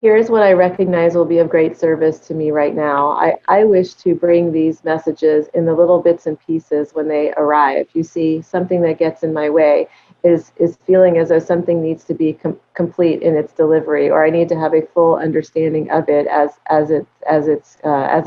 Here's what I recognize will be of great service to me right now. I wish to bring these messages in the little bits and pieces when they arrive. You see, something that gets in my way is feeling as though something needs to be complete in its delivery, or I need to have a full understanding of it as a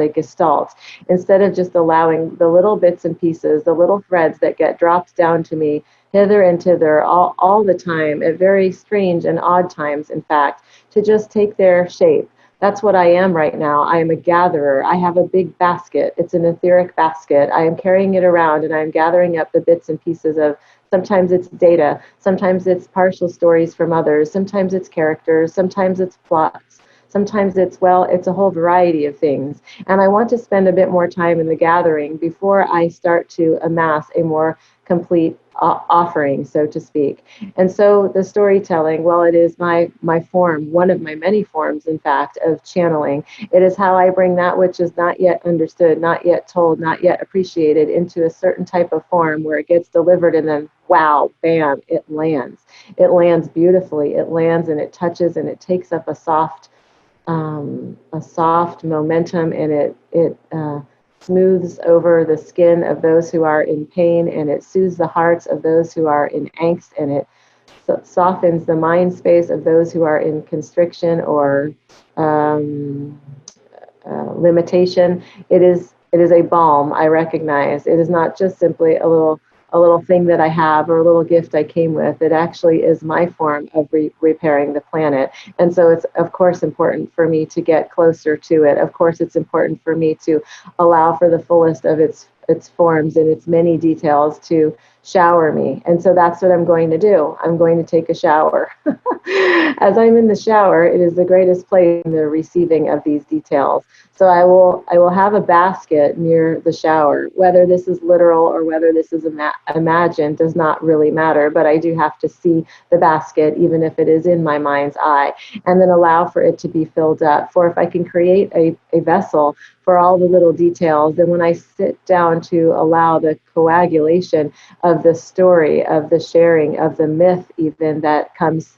gestalt, instead of just allowing the little bits and pieces, the little threads that get dropped down to me hither and thither all the time at very strange and odd times, in fact, to just take their shape. That's what I am right now. I am a gatherer. I have a big basket. It's an etheric basket. I am carrying it around and I'm gathering up the bits and pieces of, sometimes it's data, sometimes it's partial stories from others, sometimes it's characters, sometimes it's plots, sometimes it's a whole variety of things. And I want to spend a bit more time in the gathering before I start to amass a more complete offering, so to speak. And so the storytelling, well, it is my form, one of my many forms, in fact, of channeling. It is how I bring that which is not yet understood, not yet told, not yet appreciated into a certain type of form where it gets delivered and then, wow, bam, it lands. It lands beautifully. It lands and it touches and it takes up a soft momentum, and it smooths over the skin of those who are in pain, and it soothes the hearts of those who are in angst, and it softens the mind space of those who are in constriction or um, limitation. It is a balm. I recognize it is not just simply a little thing that I have or a little gift I came with. It actually is my form of repairing the planet. And so it's, of course, important for me to get closer to it. Of course, it's important for me to allow for the fullest of its forms and its many details to shower me. And so that's what I'm going to do. I'm going to take a shower. As I'm in the shower, it is the greatest place in the receiving of these details. So I will have a basket near the shower. Whether this is literal or whether this is imagined does not really matter, but I do have to see the basket, even if it is in my mind's eye, and then allow for it to be filled up. For if I can create a vessel for all the little details, then when I sit down to allow the coagulation of the story, of the sharing, of the myth even that comes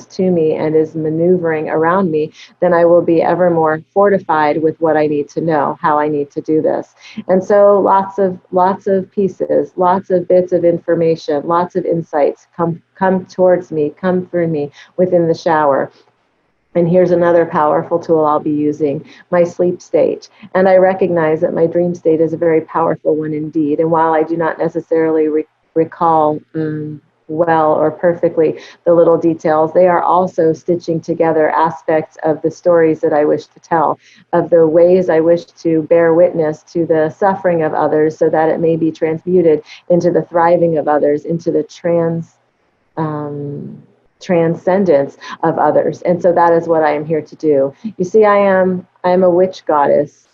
to me and is maneuvering around me, then I will be ever more fortified with what I need to know, how I need to do this. And so lots of pieces, lots of bits of information, lots of insights come towards me, come through me within the shower. And here's another powerful tool I'll be using, my sleep state. And I recognize that my dream state is a very powerful one indeed. And while I do not necessarily recall well or perfectly the little details, they are also stitching together aspects of the stories that I wish to tell, of the ways I wish to bear witness to the suffering of others so that it may be transmuted into the thriving of others, into the um, transcendence of others. And so that is what I am here to do. You see, I am a witch goddess.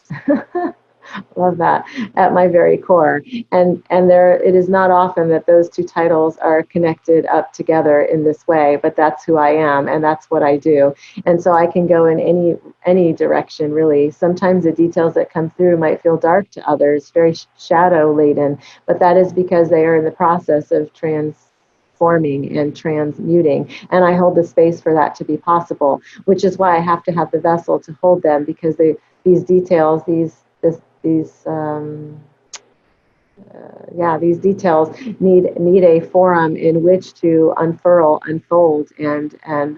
Love that, at my very core. And there, it is not often that those two titles are connected up together in this way, but that's who I am and that's what I do. And so I can go in any direction, really. Sometimes the details that come through might feel dark to others, very shadow laden, but that is because they are in the process of transforming and transmuting, and I hold the space for that to be possible, which is why I have to have the vessel to hold them, because these details, these these details need a forum in which to unfurl, unfold, and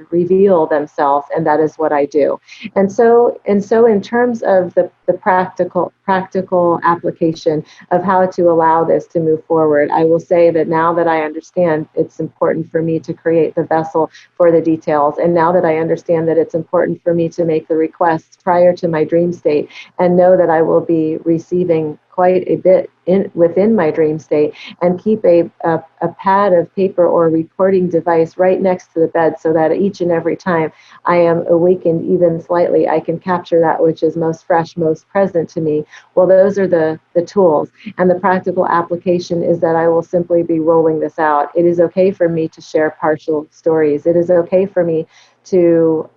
reveal themselves, and that is what I do. And so in terms of the practical application of how to allow this to move forward, I will say that now that I understand it's important for me to create the vessel for the details, and now that I understand that it's important for me to make the requests prior to my dream state, and know that I will be receiving quite a bit within my dream state, and keep a pad of paper or a recording device right next to the bed, so that each and every time I am awakened even slightly, I can capture that which is most fresh, most present to me. Well, those are the tools. And the practical application is that I will simply be rolling this out. It is okay for me to share partial stories. It is okay for me to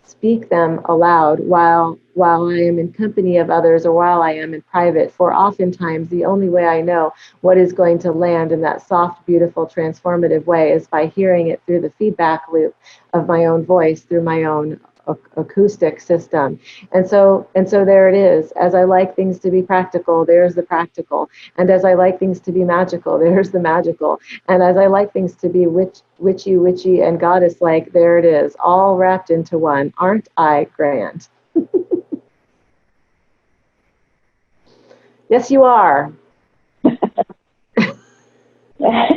speak them aloud while while I am in company of others, or while I am in private. For oftentimes, the only way I know what is going to land in that soft, beautiful, transformative way is by hearing it through the feedback loop of my own voice, through my own acoustic system. And so there it is. As I like things to be practical, there's the practical. And as I like things to be magical, there's the magical. And as I like things to be witchy and goddess like, there it is, all wrapped into one. Aren't I grand? Yes, you are.